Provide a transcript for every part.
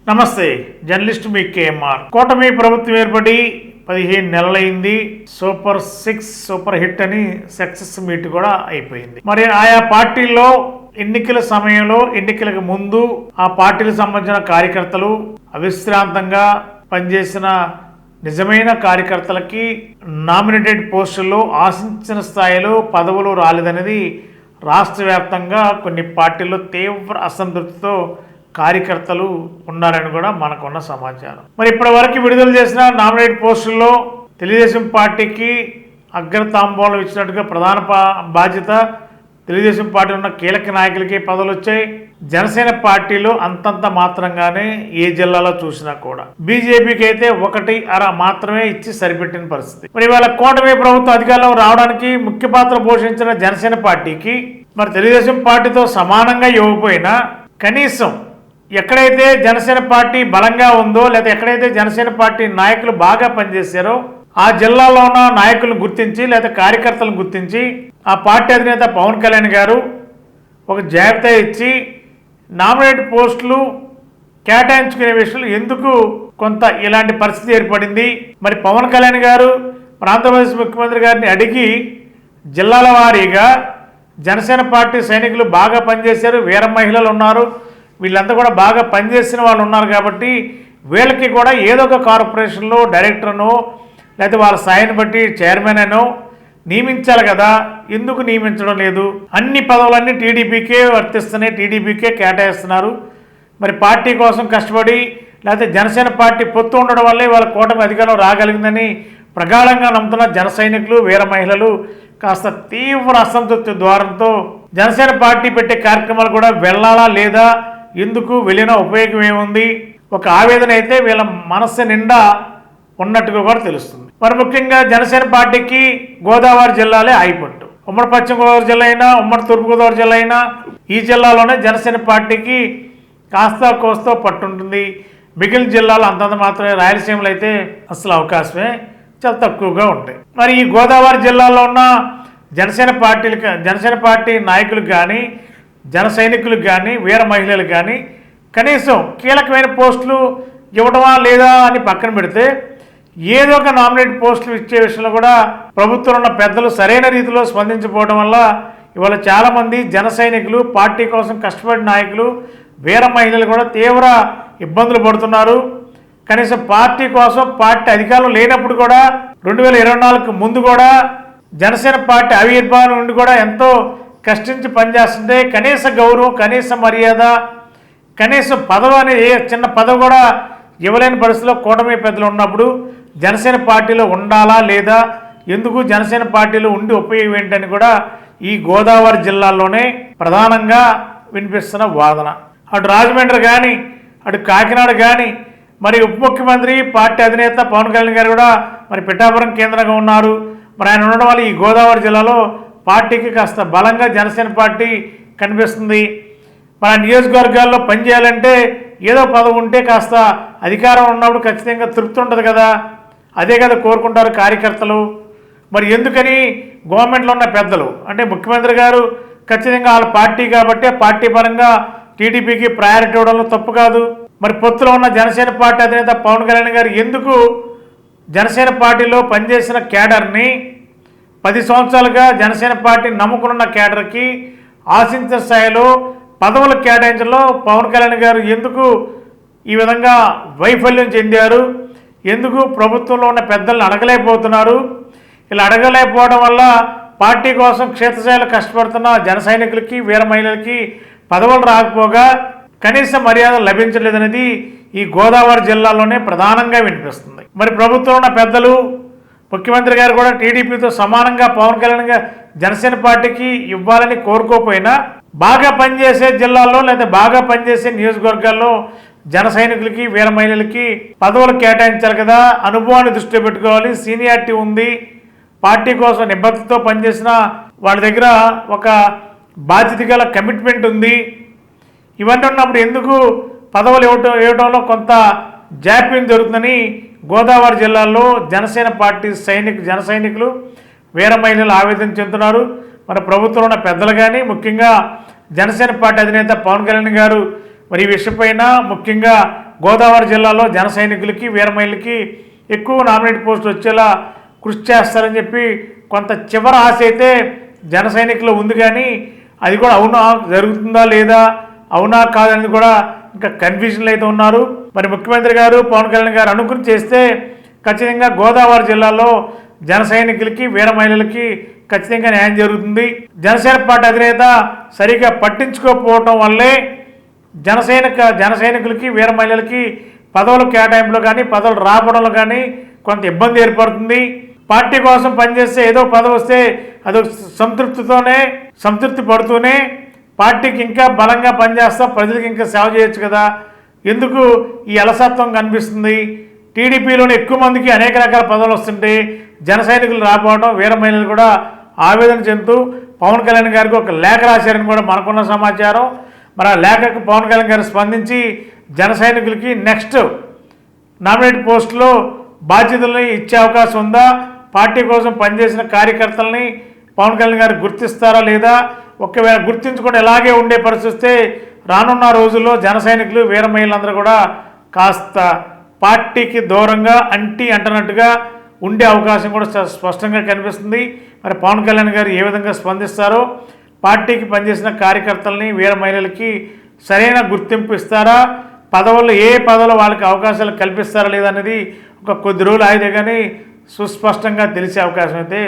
నమస్తే, జర్నలిస్ట్ మీ కేఎంఆర్. కూటమి ప్రభుత్వం ఏర్పడి 15 నెలలైంది. సూపర్ 6 సూపర్ హిట్ అని సక్సెస్ మీట్ కూడా అయిపోయింది. మరి ఆయా పార్టీల్లో ఎన్నికల సమయంలో, ఎన్నికలకు ముందు ఆ పార్టీలకు సంబంధించిన కార్యకర్తలు అవిశ్రాంతంగా పనిచేసిన నిజమైన కార్యకర్తలకి నామినేటెడ్ పోస్టుల్లో ఆశించిన స్థాయిలో పదవులు రాలేదనేది రాష్ట్ర వ్యాప్తంగా కొన్ని పార్టీల్లో తీవ్ర అసంతృప్తితో కార్యకర్తలు ఉన్నారని కూడా మనకున్న సమాచారం. మరి ఇప్పటి వరకు విడుదల చేసిన నామినేట్ పోస్టుల్లో తెలుగుదేశం పార్టీకి అగ్రతాంబూలం ఇచ్చినట్టుగా ప్రధాన బాధ్యత తెలుగుదేశం పార్టీ ఉన్న కీలక నాయకులకి పదవులు వచ్చాయి. జనసేన పార్టీలో అంతంత మాత్రంగానే ఏ జిల్లాలో చూసినా కూడా బీజేపీకి అయితే 1.5 మాత్రమే ఇచ్చి సరిపెట్టిన పరిస్థితి. మరి ఇవాళ కూటమి ప్రభుత్వం అధికారంలో రావడానికి ముఖ్య పాత్ర పోషించిన జనసేన పార్టీకి మరి తెలుగుదేశం పార్టీతో సమానంగా ఇవ్వకపోయినా కనీసం ఎక్కడైతే జనసేన పార్టీ బలంగా ఉందో లేదా ఎక్కడైతే జనసేన పార్టీ నాయకులు బాగా పనిచేశారో ఆ జిల్లాలో ఉన్న నాయకులను గుర్తించి లేదా కార్యకర్తలను గుర్తించి ఆ పార్టీ అధినేత పవన్ కళ్యాణ్ గారు ఒక జాబితా ఇచ్చి నామినేట్ పోస్టులు కేటాయించుకునే విషయంలో ఎందుకు కొంత ఇలాంటి పరిస్థితి ఏర్పడింది. మరి పవన్ కళ్యాణ్ గారు ఆంధ్రప్రదేశ్ ముఖ్యమంత్రి గారిని అడిగి జిల్లాల వారీగా జనసేన పార్టీ సైనికులు బాగా పనిచేశారు, వీర మహిళలు ఉన్నారు, వీళ్ళంతా కూడా బాగా పనిచేసిన వాళ్ళు ఉన్నారు కాబట్టి వీళ్ళకి కూడా ఏదో ఒక కార్పొరేషన్లో డైరెక్టర్నో లేకపోతే వాళ్ళ స్థాయిని బట్టి చైర్మన్ అనో నియమించాలి కదా, ఎందుకు నియమించడం లేదు? అన్ని పదవులన్నీ టీడీపీకే వర్తిస్తున్నాయి, టీడీపీకే కేటాయిస్తున్నారు. మరి పార్టీ కోసం కష్టపడి లేకపోతే జనసేన పార్టీ పొత్తు ఉండడం వల్లే వాళ్ళ కూటమి అధికారం రాగలిగిందని ప్రగాఢంగా నమ్ముతున్న జన సైనికులు, వీర మహిళలు కాస్త తీవ్ర అసంతృప్తి ద్వారంతో జనసేన పార్టీ పెట్టే కార్యక్రమాలు కూడా వెళ్ళాలా లేదా, ఎందుకు వెళ్ళినా ఉపయోగం ఏముంది, ఒక ఆవేదన అయితే వీళ్ళ మనస్సు నిండా ఉన్నట్టుగా కూడా తెలుస్తుంది. మరి ముఖ్యంగా జనసేన పార్టీకి గోదావరి జిల్లాలే ఆగిపట్టు. ఉమ్మడి పశ్చిమ గోదావరి జిల్లా అయినా, ఉమ్మడి తూర్పుగోదావరి జిల్లా అయినా ఈ జిల్లాలోనే జనసేన పార్టీకి కాస్త కోస్తో పట్టుంటుంది. మిగిలిన జిల్లాలు అంతంత మాత్రమే, రాయలసీమలో అయితే అసలు అవకాశమే చాలా తక్కువగా ఉంటాయి. మరి ఈ గోదావరి జిల్లాలో ఉన్న జనసేన పార్టీ నాయకులకు కానీ, జన సైనికులకు కానీ, వీర మహిళలకు కానీ కనీసం కీలకమైన పోస్టులు ఇవ్వడమా లేదా అని పక్కన పెడితే ఏదో ఒక నామినేట్ పోస్టులు ఇచ్చే విషయంలో కూడా ప్రభుత్వంలో ఉన్న పెద్దలు సరైన రీతిలో స్పందించకపోవడం వల్ల ఇవాళ చాలామంది జన సైనికులు, పార్టీ కోసం కష్టపడిన నాయకులు, వీర మహిళలు కూడా తీవ్ర ఇబ్బందులు పడుతున్నారు. కనీసం పార్టీ కోసం, పార్టీ అధికారం లేనప్పుడు కూడా 2024 ముందు కూడా జనసేన పార్టీ ఆవిర్భావం నుండి కూడా ఎంతో కష్టించి పనిచేస్తుంటే కనీస గౌరవం, కనీస మర్యాద, కనీసం పదవి అనేది ఏ చిన్న పదవి కూడా ఇవ్వలేని పరిస్థితిలో కూటమి పెద్దలు ఉన్నప్పుడు జనసేన పార్టీలో ఉండాలా లేదా, ఎందుకు జనసేన పార్టీలో ఉండి ఉపయోగం ఏంటని కూడా ఈ గోదావరి జిల్లాలోనే ప్రధానంగా వినిపిస్తున్న వాదన. అటు రాజమండ్రి కానీ, అటు కాకినాడ కానీ, మరి ఉప ముఖ్యమంత్రి పార్టీ అధినేత పవన్ కళ్యాణ్ గారు కూడా మరి పిఠాపురం కేంద్రంగా ఉన్నారు. మరి ఆయన ఉండడం వల్ల ఈ గోదావరి జిల్లాలో పార్టీకి కాస్త బలంగా జనసేన పార్టీ కనిపిస్తుంది. మన నియోజకవర్గాల్లో పనిచేయాలంటే ఏదో పదవి ఉంటే కాస్త అధికారం ఉన్నప్పుడు ఖచ్చితంగా తృప్తి ఉంటుంది కదా, అదే కదా కోరుకుంటారు కార్యకర్తలు. మరి ఎందుకని గవర్నమెంట్లో ఉన్న పెద్దలు అంటే ముఖ్యమంత్రి గారు ఖచ్చితంగా వాళ్ళ పార్టీ కాబట్టి పార్టీ పరంగా టీడీపీకి ప్రయారిటీ ఇవ్వడంలో తప్పు కాదు. మరి పొత్తులో ఉన్న జనసేన పార్టీ అధినేత పవన్ కళ్యాణ్ గారు ఎందుకు జనసేన పార్టీలో పనిచేసిన కేడర్ని 10 సంవత్సరాలుగా జనసేన పార్టీ నమ్ముకున్న కేడర్కి ఆశించిన స్థాయిలో పదవులు కేటాయించడంలో పవన్ కళ్యాణ్ గారు ఎందుకు ఈ విధంగా వైఫల్యం చెందారు, ఎందుకు ప్రభుత్వంలో ఉన్న పెద్దలను అడగలేకపోతున్నారు? ఇలా అడగలేకపోవడం వల్ల పార్టీ కోసం క్షేత్రస్థాయిలో కష్టపడుతున్న జన సైనికులకి, వీర మహిళలకి పదవులు రాకపోగా కనీస మర్యాద లభించలేదనేది ఈ గోదావరి జిల్లాలోనే ప్రధానంగా వినిపిస్తుంది. మరి ప్రభుత్వంలో ఉన్న పెద్దలు, ముఖ్యమంత్రి గారు కూడా టీడీపీతో సమానంగా పవన్ కళ్యాణ్ గారు జనసేన పార్టీకి ఇవ్వాలని కోరుకోకపోయినా బాగా పనిచేసే జిల్లాల్లో లేదా బాగా పనిచేసే నియోజకవర్గాల్లో జన సైనికులకి, వీర మహిళలకి పదవులు కేటాయించాలి కదా, అనుభవాన్ని దృష్టిలో పెట్టుకోవాలి, సీనియారిటీ ఉంది, పార్టీ కోసం నిబద్ధతతో పనిచేసిన వాళ్ళ దగ్గర ఒక బాధ్యత గల కమిట్మెంట్ ఉంది. ఇవన్నీ ఉన్నప్పుడు ఎందుకు పదవులు ఇవ్వడంలో కొంత జాప్యం జరుగుతుందని గోదావరి జిల్లాలో జనసేన పార్టీ జన సైనికులు, వీర మహిళలు ఆవేదన చెందుతున్నారు. మన ప్రభుత్వంలో ఉన్న పెద్దలు కానీ, ముఖ్యంగా జనసేన పార్టీ అధినేత పవన్ కళ్యాణ్ గారు మరి ఈ విషయంపైన ముఖ్యంగా గోదావరి జిల్లాలో జన సైనికులకి వీర మహిళలకి ఎక్కువ నామినేట్ పోస్టులు వచ్చేలా కృషి చేస్తారని చెప్పి కొంత చివరి ఆశ అయితే జన సైనికులు ఉంది, కానీ అది కూడా అవునా జరుగుతుందా లేదా, అవునా కాదని కూడా ఇంకా కన్ఫ్యూజన్లు అయితే ఉన్నారు. మరి ముఖ్యమంత్రి గారు పవన్ కళ్యాణ్ గారు అనుకుని చేస్తే ఖచ్చితంగా గోదావరి జిల్లాలో జన సైనికులకి వీర మహిళలకి ఖచ్చితంగా న్యాయం జరుగుతుంది. జనసేన పార్టీ అధినేత సరిగా పట్టించుకోకపోవటం వల్లే జన సైనికులకి వీర మహిళలకి పదవుల కేటాయింపులో కానీ పదవులు రావడంలో కానీ కొంత ఇబ్బంది ఏర్పడుతుంది. పార్టీ కోసం పనిచేస్తే ఏదో పదవి వస్తే అదొక సంతృప్తి పడుతూనే పార్టీకి ఇంకా బలంగా పనిచేస్తా, ప్రజలకు ఇంకా సేవ చేయొచ్చు కదా, ఎందుకు ఈ అలసత్వం కనిపిస్తుంది? టీడీపీలోని ఎక్కువ మందికి అనేక రకాల పదవులు వస్తుంటే జన సైనికులు రాకపోవడం, వీర మహిళలు కూడా ఆవేదన చెందుతూ పవన్ కళ్యాణ్ గారికి ఒక లేఖ రాశారని కూడా మనకున్న సమాచారం. మరి ఆ లేఖకు పవన్ కళ్యాణ్ గారు స్పందించి జన సైనికులకి నెక్స్ట్ నామినేట్ పోస్టులో బాధ్యతల్ని ఇచ్చే అవకాశం ఉందా, పార్టీ కోసం పనిచేసిన కార్యకర్తల్ని పవన్ కళ్యాణ్ గారు గుర్తిస్తారా లేదా, ఒకవేళ గుర్తించకుండా ఎలాగే ఉండే పరిస్థితి వస్తే రానున్న రోజుల్లో జన సైనికులు వీర మహిళలందరూ కూడా కాస్త పార్టీకి దూరంగా అంటనట్టుగా ఉండే అవకాశం కూడా స్పష్టంగా కనిపిస్తుంది. మరి పవన్ కళ్యాణ్ గారు ఏ విధంగా స్పందిస్తారో, పార్టీకి పనిచేసిన కార్యకర్తల్ని వీర మహిళలకి సరైన గుర్తింపు ఇస్తారా, ఏ పదవులు వాళ్ళకి అవకాశాలు కల్పిస్తారా లేదా అనేది ఒక కొద్ది రోజులు ఆగితే కానీ సుస్పష్టంగా తెలిసే అవకాశం అయితే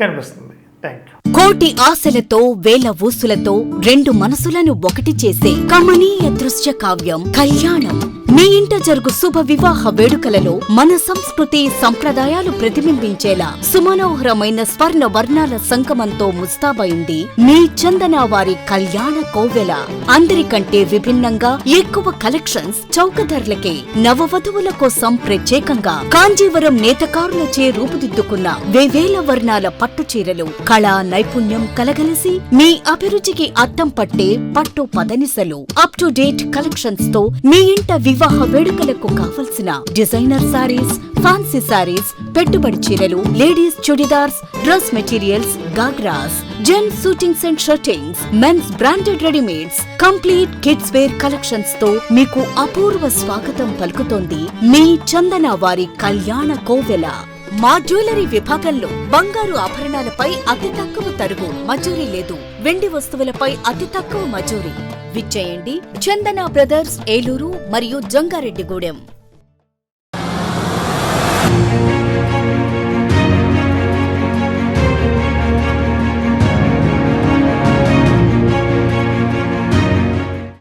కనిపిస్తుంది. Thank you. కోటి ఆశలతో వేల ఊసులతో రెండు మనసులను ఒకటి చేసే కమనీయ దృశ్య కావ్యం కళ్యాణం. మీ ఇంట జరుగు శుభ వివాహ వేడుకలలో మన సంస్కృతి సంప్రదాయాలు ప్రతిబింబించేలా సుమనోహరమైన స్వర్ణ వర్ణాల సంగమంతో ముస్తాబైంది మీ చందన వారి కళ్యాణ కోవెల. అందరికంటే విభిన్నంగా ఎక్కువ కలెక్షన్స్ చౌక ధరలకే నవవధువుల కోసం ప్రత్యేకంగా కాంజీవరం నేతకారులచే రూపుదిద్దుకున్న వేవేల వర్ణాల పట్టు చీరలు కళా నైపుణ్యం కలగలిసి మీ అభిరుచికి అద్దం పట్టే పట్టు పదనిసలు అప్ టు డేట్ కలెక్షన్స్ తో మీ ఇంట వివాహ వేడుకలకు కావలసిన డిజైనర్ సారీస్, ఫ్యాన్సీ సారీస్, పెట్టుబడి చీరలు, ladies churidars, dress materials, ghagras, gents shootings and shirtings, mens branded readymades, complete kids wear collections తో మీకు అపూర్వ స్వాగతం పలుకుతోంది మీ చందన వారి కళ్యాణ కోవెల. మా జ్యువెలరీ విభాగంలో బంగారు ఆభరణాలపై అతి తక్కువ తరుగు మజూరీ లేదు. వెండి వస్తువులపై అతి తక్కువ మజూరీ. విచ్చేయండి చందన బ్రదర్స్ ఏలూరు మరియు జంగారెడ్డిగూడెం.